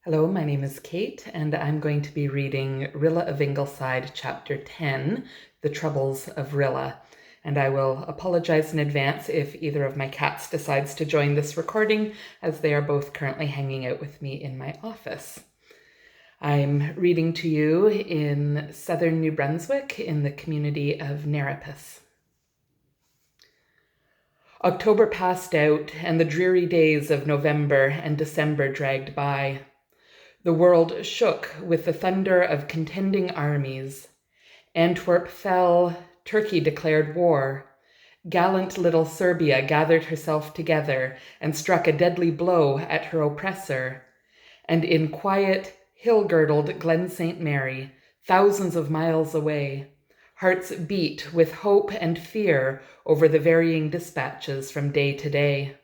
Hello, my name is Kate, and I'm going to be reading Rilla of Ingleside, Chapter 10, The Troubles of Rilla. And I will apologize in advance if either of my cats decides to join this recording, as they are both currently hanging out with me in my office. I'm reading to you in southern New Brunswick in the community of Narrapis. October passed out, and the dreary days of November and December dragged by. The world shook with the thunder of contending armies. Antwerp fell, Turkey declared war. Gallant little Serbia gathered herself together and struck a deadly blow at her oppressor. And in quiet, hill-girdled Glen St. Mary, thousands of miles away, hearts beat with hope and fear over the varying dispatches from day to day.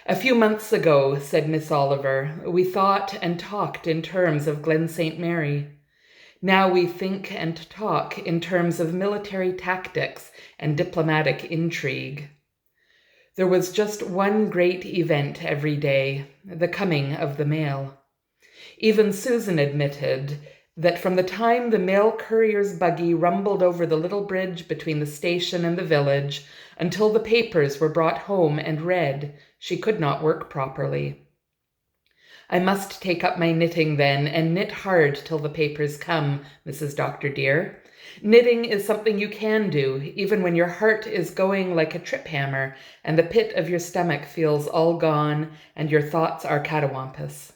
"A few months ago," said Miss Oliver, "we thought and talked in terms of Glen St. Mary. Now we think and talk in terms of military tactics and diplomatic intrigue." There was just one great event every day, the coming of the mail. Even Susan admitted that from the time the mail courier's buggy rumbled over the little bridge between the station and the village until the papers were brought home and read, she could not work properly. "I must take up my knitting then, and knit hard till the papers come, Mrs. Dr. dear. Knitting is something you can do, even when your heart is going like a trip hammer, and the pit of your stomach feels all gone, and your thoughts are catawampus.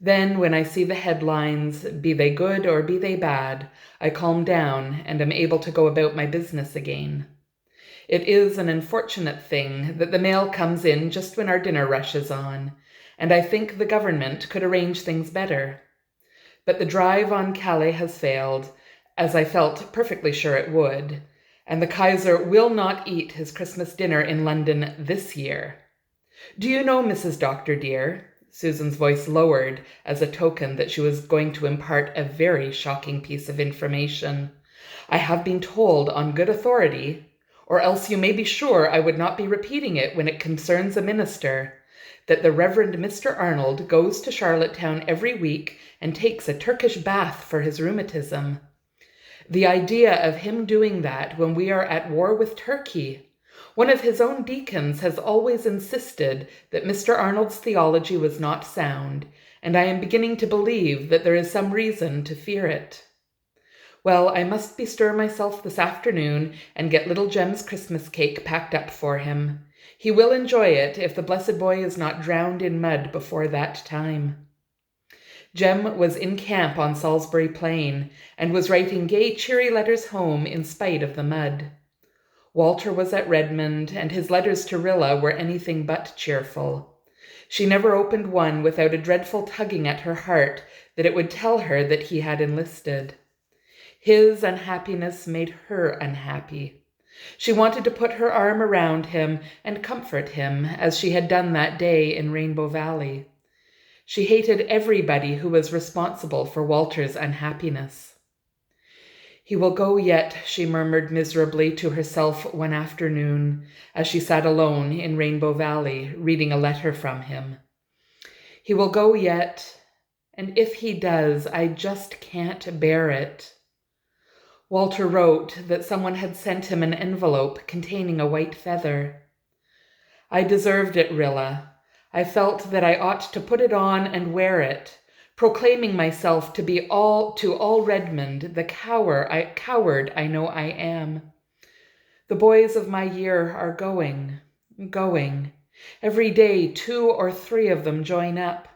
Then, when I see the headlines, be they good or be they bad, I calm down and am able to go about my business again. It is an unfortunate thing that the mail comes in just when our dinner rush is on, and I think the government could arrange things better. But the drive on Calais has failed, as I felt perfectly sure it would, and the Kaiser will not eat his Christmas dinner in London this year. Do you know, Mrs. Dr. dear," Susan's voice lowered as a token that she was going to impart a very shocking piece of information, "I have been told on good authority, or else you may be sure I would not be repeating it when it concerns a minister, that the Reverend Mr. Arnold goes to Charlottetown every week and takes a Turkish bath for his rheumatism. The idea of him doing that when we are at war with Turkey! One of his own deacons has always insisted that Mr. Arnold's theology was not sound, and I am beginning to believe that there is some reason to fear it. Well, I must bestir myself this afternoon and get little Jem's Christmas cake packed up for him. He will enjoy it if the blessed boy is not drowned in mud before that time." Jem was in camp on Salisbury Plain and was writing gay, cheery letters home in spite of the mud. Walter was at Redmond, and his letters to Rilla were anything but cheerful. She never opened one without a dreadful tugging at her heart that it would tell her that he had enlisted. His unhappiness made her unhappy. She wanted to put her arm around him and comfort him as she had done that day in Rainbow Valley. She hated everybody who was responsible for Walter's unhappiness. "He will go yet," she murmured miserably to herself one afternoon as she sat alone in Rainbow Valley reading a letter from him. "He will go yet, and if he does, I just can't bear it." Walter wrote that someone had sent him an envelope containing a white feather. "I deserved it, Rilla. I felt that I ought to put it on and wear it, proclaiming myself to be all Redmond the coward I know I am. The boys of my year are going. Every day 2 or 3 of them join up.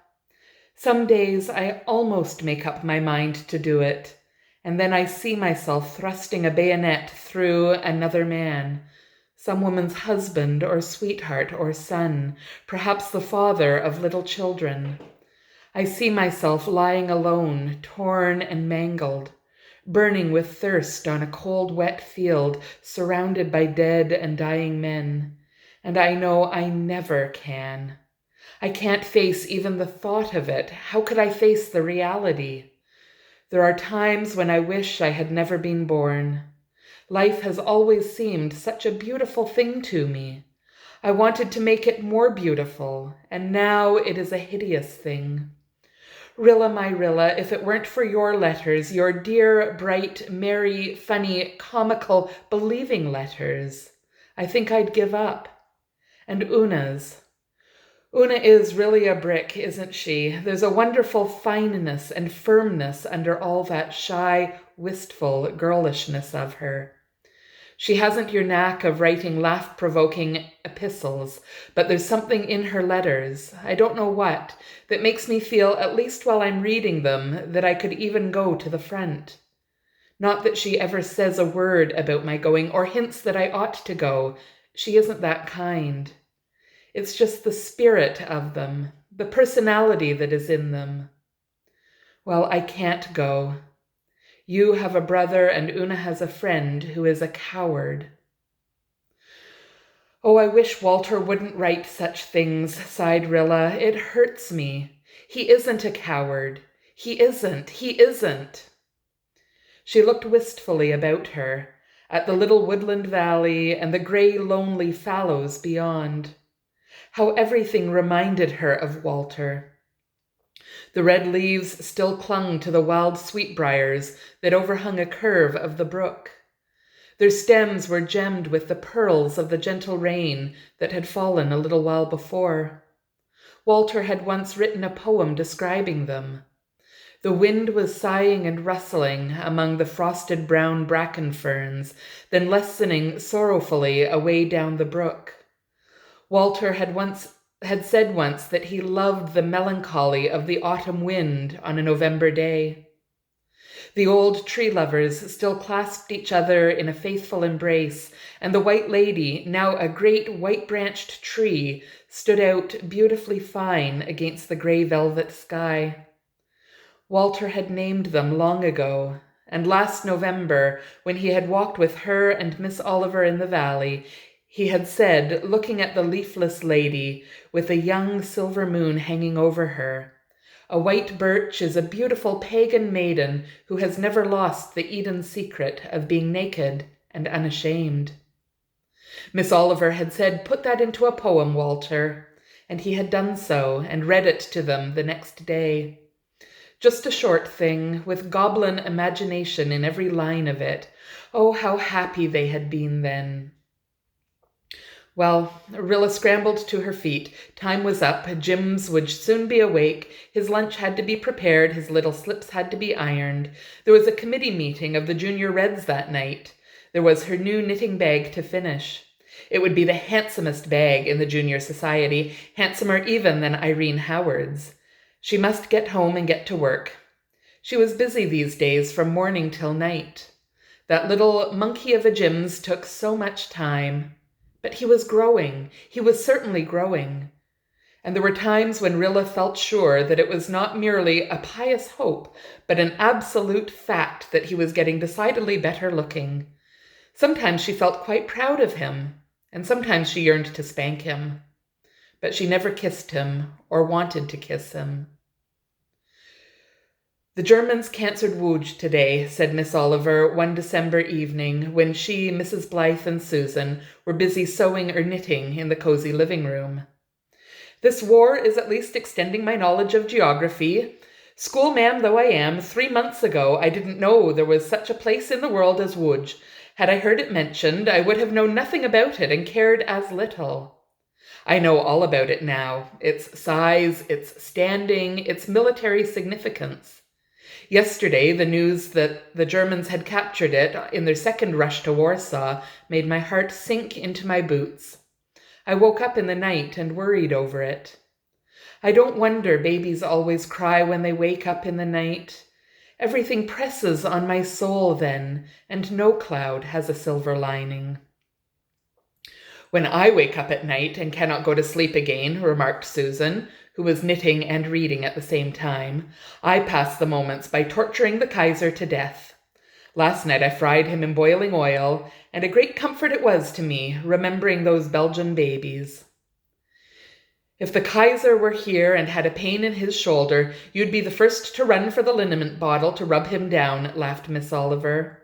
Some days I almost make up my mind to do it, and then I see myself thrusting a bayonet through another man, some woman's husband or sweetheart or son, perhaps the father of little children. I see myself lying alone, torn and mangled, burning with thirst on a cold, wet field, surrounded by dead and dying men, and I know I never can. I can't face even the thought of it. How could I face the reality? There are times when I wish I had never been born. Life has always seemed such a beautiful thing to me. I wanted to make it more beautiful, and now it is a hideous thing. Rilla, my Rilla, if it weren't for your letters, your dear, bright, merry, funny, comical, believing letters, I think I'd give up. And Una's. Una is really a brick, isn't she? There's a wonderful fineness and firmness under all that shy, wistful girlishness of her. She hasn't your knack of writing laugh-provoking epistles, but there's something in her letters, I don't know what, that makes me feel, at least while I'm reading them, that I could even go to the front. Not that she ever says a word about my going or hints that I ought to go. She isn't that kind. It's just the spirit of them, the personality that is in them. Well, I can't go. You have a brother and Una has a friend who is a coward. Oh, I wish Walter wouldn't write such things, sighed Rilla. It hurts me. He isn't a coward. He isn't. She looked wistfully about her, at the little woodland valley and the grey, lonely fallows beyond. How everything reminded her of Walter. The red leaves still clung to the wild sweetbriars that overhung a curve of the brook. Their stems were gemmed with the pearls of the gentle rain that had fallen a little while before. Walter had once written a poem describing them. The wind was sighing and rustling among the frosted brown bracken ferns, then lessening sorrowfully away down the brook. Walter had said once that he loved the melancholy of the autumn wind on a November day. The old tree lovers still clasped each other in a faithful embrace, and the White Lady, now a great white-branched tree, stood out beautifully fine against the grey velvet sky. Walter had named them long ago, and last November, when he had walked with her and Miss Oliver in the valley, he had said, looking at the leafless lady, with a young silver moon hanging over her, "A white birch is a beautiful pagan maiden who has never lost the Eden secret of being naked and unashamed." Miss Oliver had said, "Put that into a poem, Walter," and he had done so and read it to them the next day. Just a short thing, with goblin imagination in every line of it. Oh, how happy they had been then. Well, Rilla scrambled to her feet. Time was up. Jims would soon be awake. His lunch had to be prepared. His little slips had to be ironed. There was a committee meeting of the Junior Reds that night. There was her new knitting bag to finish. It would be the handsomest bag in the Junior Society, handsomer even than Irene Howard's. She must get home and get to work. She was busy these days from morning till night. That little monkey of a Jims took so much time. But he was growing. He was certainly growing. And there were times when Rilla felt sure that it was not merely a pious hope, but an absolute fact that he was getting decidedly better looking. Sometimes she felt quite proud of him, and sometimes she yearned to spank him. But she never kissed him or wanted to kiss him. "The Germans cancered Wooge today," said Miss Oliver one December evening when she, Mrs. Blythe, and Susan were busy sewing or knitting in the cozy living room. "This war is at least extending my knowledge of geography. Schoolma'am though I am, 3 months ago I didn't know there was such a place in the world as Wooge. Had I heard it mentioned, I would have known nothing about it and cared as little. I know all about it now, its size, its standing, its military significance. Yesterday, the news that the Germans had captured it in their second rush to Warsaw made my heart sink into my boots. I woke up in the night and worried over it. I don't wonder babies always cry when they wake up in the night. Everything presses on my soul then, and no cloud has a silver lining." "When I wake up at night and cannot go to sleep again," remarked Susan, who was knitting and reading at the same time, "I pass the moments by torturing the Kaiser to death. Last night I fried him in boiling oil, and a great comfort it was to me, remembering those Belgian babies." "If the Kaiser were here and had a pain in his shoulder, you'd be the first to run for the liniment bottle to rub him down," laughed Miss Oliver.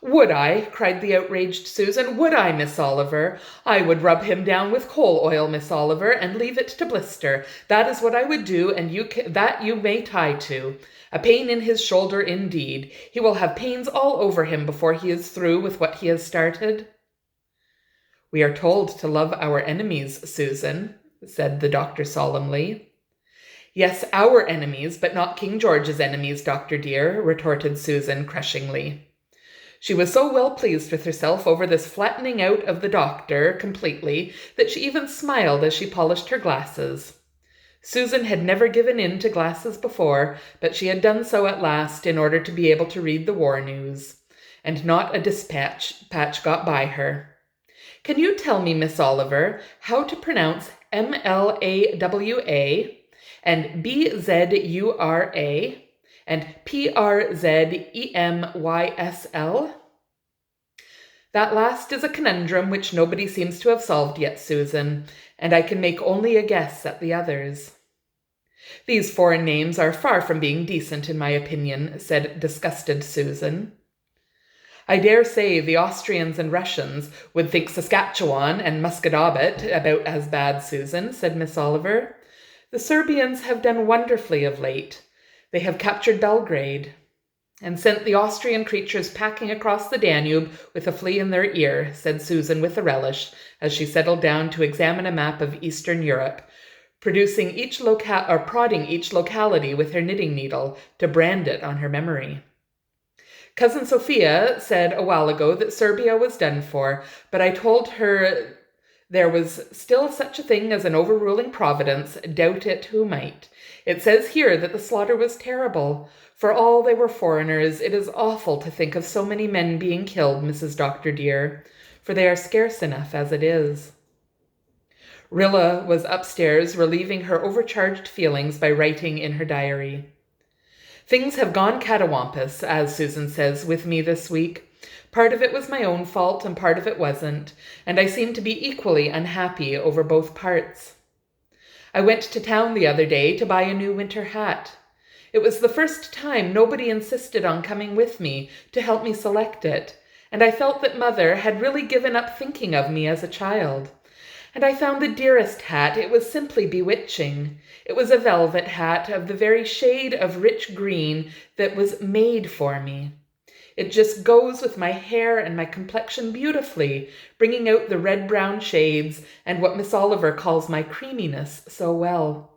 "Would I?" cried the outraged Susan. "Would I, Miss Oliver? I would rub him down with coal oil, Miss Oliver, and leave it to blister. That is what I would do, and that you may tie to. A pain in his shoulder, indeed. He will have pains all over him before he is through with what he has started." "We are told to love our enemies, Susan," said the doctor solemnly. "Yes, our enemies, but not King George's enemies, Doctor dear," retorted Susan crushingly. She was so well pleased with herself over this flattening out of the doctor completely that she even smiled as she polished her glasses. Susan had never given in to glasses before, but she had done so at last in order to be able to read the war news, and not a dispatch got by her. "Can you tell me, Miss Oliver, how to pronounce MLAWA and BZURA and PRZEMYSL? That last is a conundrum which nobody seems to have solved yet, Susan, and I can make only a guess at the others." "These foreign names are far from being decent, in my opinion," said disgusted Susan. "I dare say the Austrians and Russians would think Saskatchewan and Musquodoboit about as bad, Susan," said Miss Oliver. "The Serbians have done wonderfully of late. They have captured Belgrade and sent the Austrian creatures packing across the Danube with a flea in their ear," said Susan with a relish, as she settled down to examine a map of Eastern Europe, prodding each locality with her knitting needle to brand it on her memory. "Cousin Sophia said a while ago that Serbia was done for, but I told her there was still such a thing as an overruling providence, doubt it who might. It says here that the slaughter was terrible. For all they were foreigners, it is awful to think of so many men being killed, Mrs. Doctor dear, for they are scarce enough as it is." Rilla was upstairs relieving her overcharged feelings by writing in her diary. "Things have gone catawampus, as Susan says, with me this week. Part of it was my own fault and part of it wasn't, and I seem to be equally unhappy over both parts. I went to town the other day to buy a new winter hat. It was the first time nobody insisted on coming with me to help me select it, and I felt that Mother had really given up thinking of me as a child. And I found the dearest hat. It was simply bewitching. It was a velvet hat of the very shade of rich green that was made for me. It just goes with my hair and my complexion beautifully, bringing out the red-brown shades and what Miss Oliver calls my creaminess so well.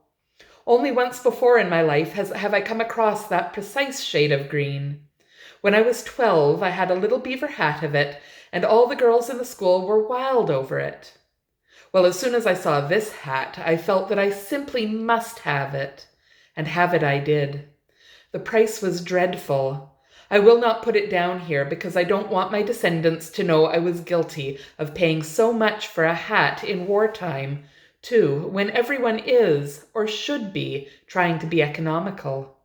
Only once before in my life have I come across that precise shade of green. When I was 12, I had a little beaver hat of it, and all the girls in the school were wild over it. Well, as soon as I saw this hat, I felt that I simply must have it, and have it I did. The price was dreadful. I will not put it down here because I don't want my descendants to know I was guilty of paying so much for a hat in wartime, too, when everyone is, or should be, trying to be economical.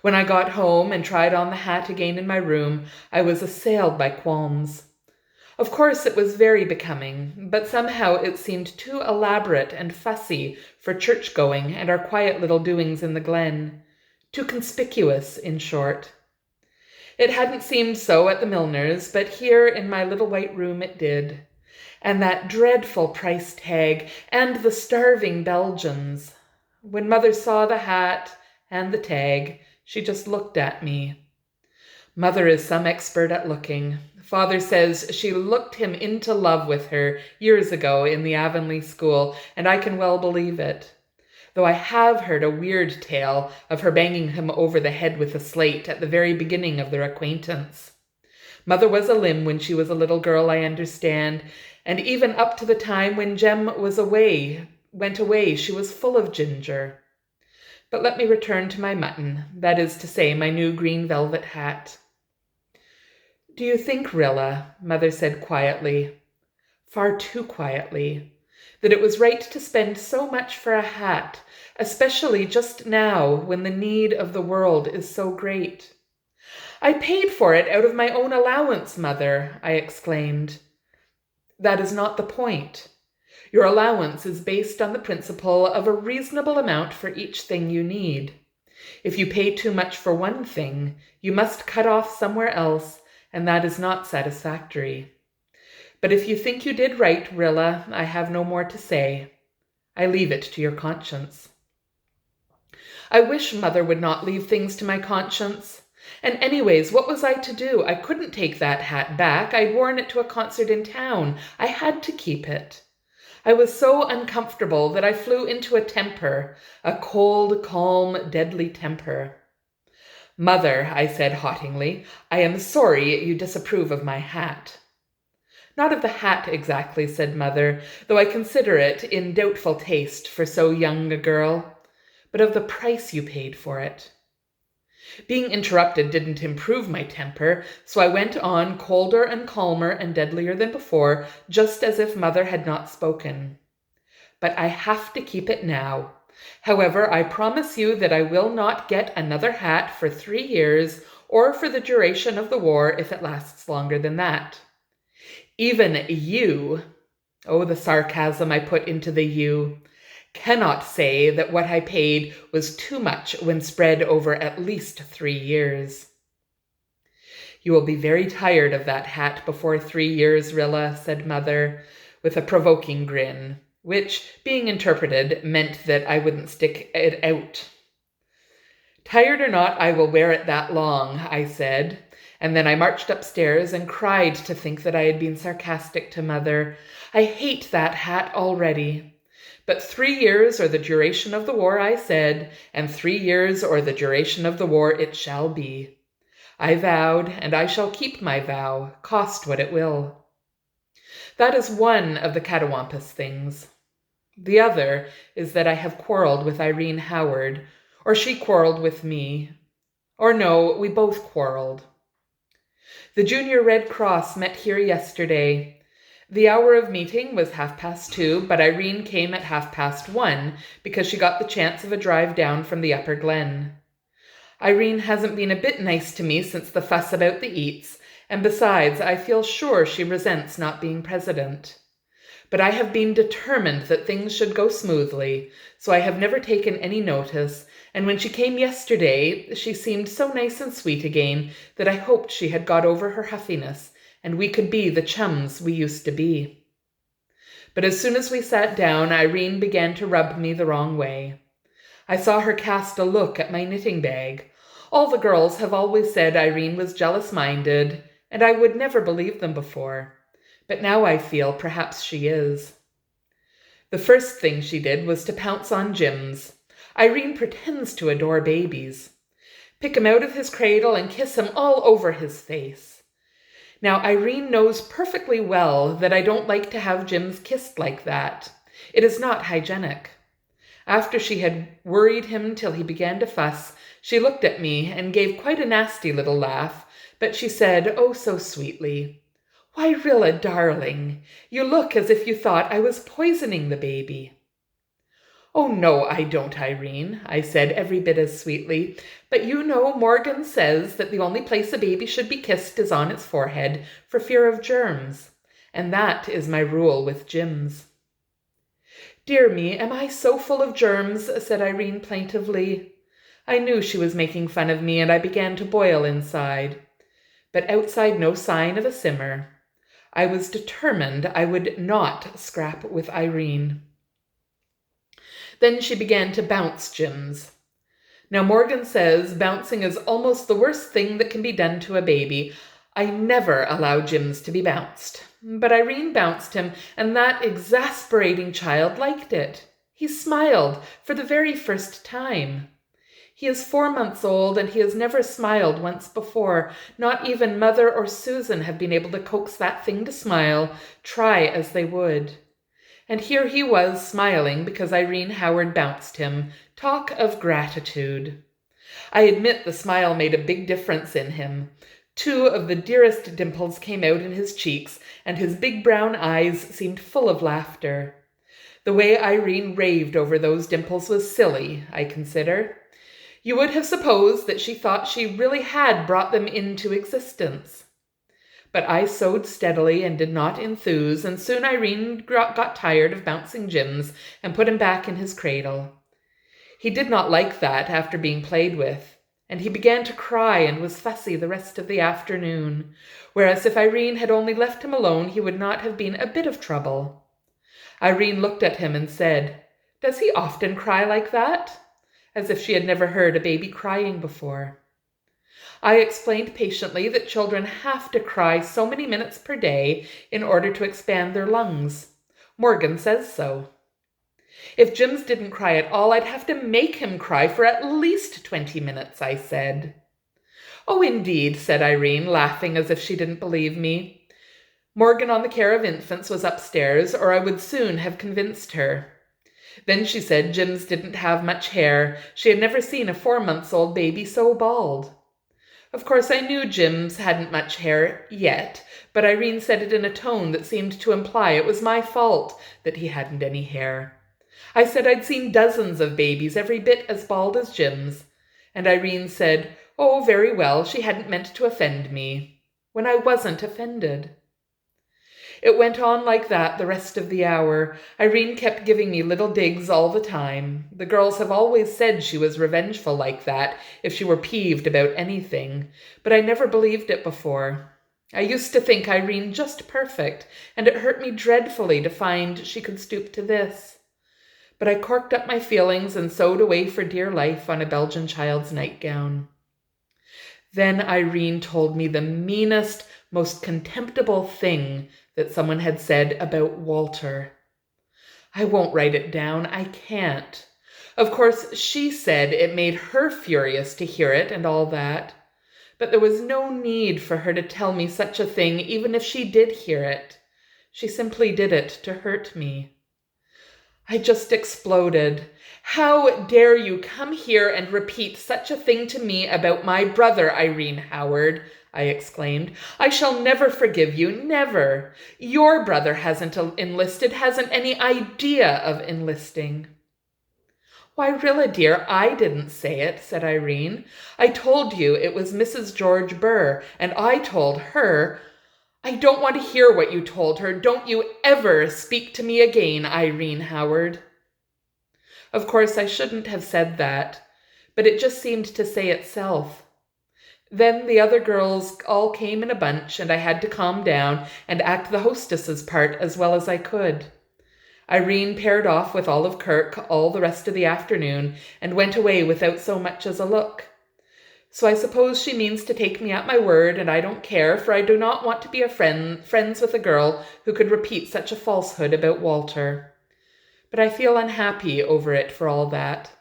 When I got home and tried on the hat again in my room, I was assailed by qualms. Of course it was very becoming, but somehow it seemed too elaborate and fussy for church-going and our quiet little doings in the glen. Too conspicuous, in short. It hadn't seemed so at the milliner's, but here in my little white room it did. And that dreadful price tag, and the starving Belgians. When Mother saw the hat and the tag, she just looked at me. Mother is some expert at looking. Father says she looked him into love with her years ago in the Avonlea school, and I can well believe it. Though I have heard a weird tale of her banging him over the head with a slate at the very beginning of their acquaintance. Mother was a limb when she was a little girl, I understand, and even up to the time when Jem went away, she was full of ginger. But let me return to my mutton, that is to say, my new green velvet hat. "Do you think, Rilla," Mother said quietly, far too quietly, "that it was right to spend so much for a hat, especially just now when the need of the world is so great?" "I paid for it out of my own allowance, Mother," I exclaimed. "That is not the point. Your allowance is based on the principle of a reasonable amount for each thing you need. If you pay too much for one thing, you must cut off somewhere else, and that is not satisfactory. But if you think you did right, Rilla, I have no more to say. I leave it to your conscience. I wish Mother would not leave things to my conscience. And anyways, what was I to do? I couldn't take that hat back. I'd worn it to a concert in town. I had to keep it. I was so uncomfortable that I flew into a temper, a cold, calm, deadly temper. Mother, I said haughtily, I am sorry you disapprove of my hat. Not of the hat exactly, said Mother, though I consider it in doubtful taste for so young a girl, but of the price you paid for it. Being interrupted didn't improve my temper, so I went on colder and calmer and deadlier than before, just as if Mother had not spoken. But I have to keep it now. However, I promise you that I will not get another hat for 3 years, or for the duration of the war if it lasts longer than that. Even you, oh, the sarcasm I put into the you, cannot say that what I paid was too much when spread over at least 3 years. You will be very tired of that hat before 3 years, Rilla, said Mother, with a provoking grin, which, being interpreted, meant that I wouldn't stick it out. Tired or not, I will wear it that long, I said, and then I marched upstairs and cried to think that I had been sarcastic to Mother. I hate that hat already. But 3 years or the duration of the war, I said, and 3 years or the duration of the war it shall be. I vowed, and I shall keep my vow, cost what it will. That is one of the catawampus things. The other is that I have quarreled with Irene Howard, or she quarreled with me. Or no, we both quarreled. The Junior Red Cross met here yesterday. The hour of meeting was 2:30, but Irene came at 1:30 because she got the chance of a drive down from the Upper Glen. Irene hasn't been a bit nice to me since the fuss about the eats, and besides, I feel sure she resents not being president. But I have been determined that things should go smoothly, so I have never taken any notice, and when she came yesterday, she seemed so nice and sweet again that I hoped she had got over her huffiness, and we could be the chums we used to be. But as soon as we sat down, Irene began to rub me the wrong way. I saw her cast a look at my knitting bag. All the girls have always said Irene was jealous-minded, and I would never believe them before. But now I feel perhaps she is. The first thing she did was to pounce on Jims. Irene pretends to adore babies. Pick him out of his cradle and kiss him all over his face. Now, Irene knows perfectly well that I don't like to have Jims kissed like that. It is not hygienic. After she had worried him till he began to fuss, she looked at me and gave quite a nasty little laugh, but she said, oh so sweetly, "Why, Rilla, darling, you look as if you thought I was poisoning the baby." "Oh, no, I don't, Irene," I said every bit as sweetly, "but you know Morgan says that the only place a baby should be kissed is on its forehead for fear of germs, and that is my rule with Jims." "Dear me, am I so full of germs?" said Irene plaintively. I knew she was making fun of me, and I began to boil inside. But outside no sign of a simmer. I was determined I would not scrap with Irene. Then she began to bounce Jims. Now Morgan says bouncing is almost the worst thing that can be done to a baby. I never allow Jims to be bounced. But Irene bounced him, and that exasperating child liked it. He smiled for the very first time. He is 4 months old, and he has never smiled once before. Not even Mother or Susan have been able to coax that thing to smile, try as they would. And here he was smiling because Irene Howard bounced him. Talk of gratitude. I admit the smile made a big difference in him. 2 of the dearest dimples came out in his cheeks, and his big brown eyes seemed full of laughter. The way Irene raved over those dimples was silly, I consider. You would have supposed that she thought she really had brought them into existence. But I sewed steadily and did not enthuse, and soon Irene got tired of bouncing Jims and put him back in his cradle. He did not like that after being played with. And he began to cry and was fussy the rest of the afternoon, whereas if Irene had only left him alone, he would not have been a bit of trouble. Irene looked at him and said, "Does he often cry like that?" as if she had never heard a baby crying before. I explained patiently that children have to cry so many minutes per day in order to expand their lungs. Morgan says so. If Jims didn't cry at all, I'd have to make him cry for at least 20 minutes, I said. "Oh, indeed," said Irene, laughing as if she didn't believe me. Morgan on the care of infants was upstairs, or I would soon have convinced her. Then she said Jims didn't have much hair. She had never seen a 4-month-old baby so bald. Of course, I knew Jims hadn't much hair yet, but Irene said it in a tone that seemed to imply it was my fault that he hadn't any hair. I said I'd seen dozens of babies every bit as bald as Jims, and Irene said, "Oh, very well, she hadn't meant to offend me," when I wasn't offended. It went on like that the rest of the hour. Irene kept giving me little digs all the time. The girls have always said she was revengeful like that if she were peeved about anything, but I never believed it before. I used to think Irene just perfect, and it hurt me dreadfully to find she could stoop to this. But I corked up my feelings and sewed away for dear life on a Belgian child's nightgown. Then Irene told me the meanest, most contemptible thing that someone had said about Walter. I won't write it down. I can't. Of course, she said it made her furious to hear it and all that. But there was no need for her to tell me such a thing, even if she did hear it. She simply did it to hurt me. I just exploded. "How dare you come here and repeat such a thing to me about my brother, Irene Howard?" I exclaimed. "I shall never forgive you, never. Your brother hasn't enlisted, hasn't any idea of enlisting." "Why, Rilla, dear, I didn't say it," said Irene. "I told you it was Mrs. George Burr, and I told her—" "I don't want to hear what you told her. Don't you ever speak to me again, Irene Howard." Of course, I shouldn't have said that, but it just seemed to say itself. Then the other girls all came in a bunch, and I had to calm down and act the hostess's part as well as I could. Irene paired off with Olive Kirk all the rest of the afternoon and went away without so much as a look. So I suppose she means to take me at my word, and I don't care, for I do not want to be friends with a girl who could repeat such a falsehood about Walter. But I feel unhappy over it for all that.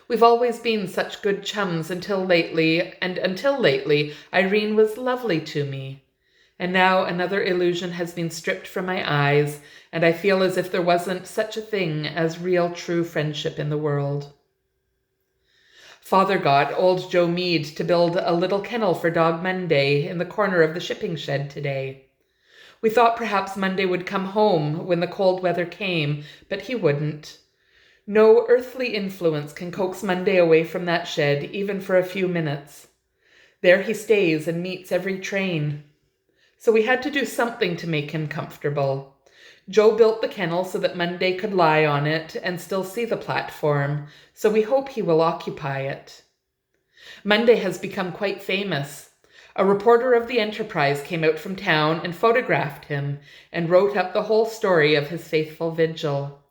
We've always been such good chums until lately, Irene was lovely to me. And now another illusion has been stripped from my eyes, and I feel as if there wasn't such a thing as real true friendship in the world. Father got old Joe Mead to build a little kennel for Dog Monday in the corner of the shipping shed today. We thought perhaps Monday would come home when the cold weather came, but he wouldn't. No earthly influence can coax Monday away from that shed, even for a few minutes. There he stays and meets every train. So we had to do something to make him comfortable. Joe built the kennel so that Monday could lie on it and still see the platform, so we hope he will occupy it. Monday has become quite famous. A reporter of the Enterprise came out from town and photographed him and wrote up the whole story of his faithful vigil.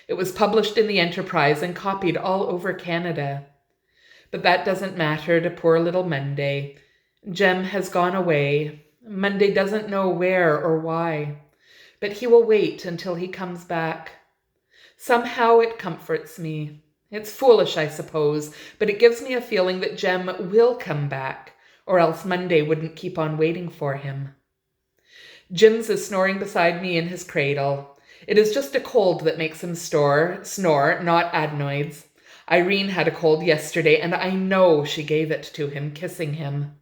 It was published in the Enterprise and copied all over Canada. But that doesn't matter to poor little Monday. Jem has gone away. Monday doesn't know where or why. But he will wait until he comes back. Somehow it comforts me. It's foolish, I suppose, but it gives me a feeling that Jem will come back, or else Monday wouldn't keep on waiting for him. Jims is snoring beside me in his cradle. It is just a cold that makes him snore, not adenoids. Irene had a cold yesterday, and I know she gave it to him, kissing him.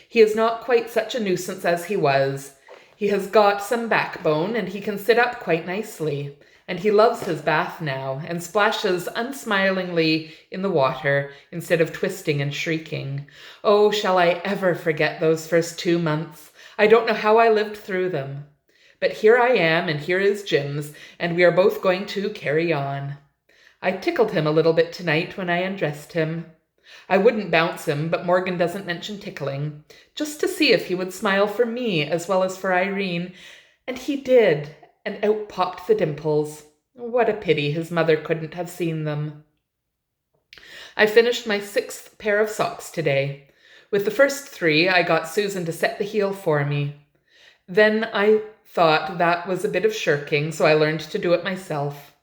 He is not quite such a nuisance as he was. He has got some backbone, and he can sit up quite nicely. And he loves his bath now, and splashes unsmilingly in the water, instead of twisting and shrieking. Oh, shall I ever forget those first 2 months? I don't know how I lived through them. But here I am, and here is Jims, and we are both going to carry on. I tickled him a little bit tonight when I undressed him. I wouldn't bounce him, but Morgan doesn't mention tickling, just to see if he would smile for me as well as for Irene, and he did, and out popped the dimples. What a pity his mother couldn't have seen them. I finished my 6th pair of socks today. With the first 3, I got Susan to set the heel for me. Then I thought that was a bit of shirking, so I learned to do it myself.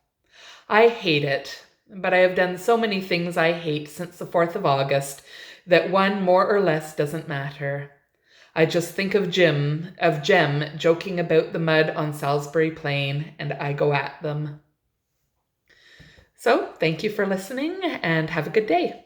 I hate it, but I have done so many things I hate since the 4th of August that one more or less doesn't matter. I just think of Jem joking about the mud on Salisbury Plain, and I go at them. So, thank you for listening, and have a good day.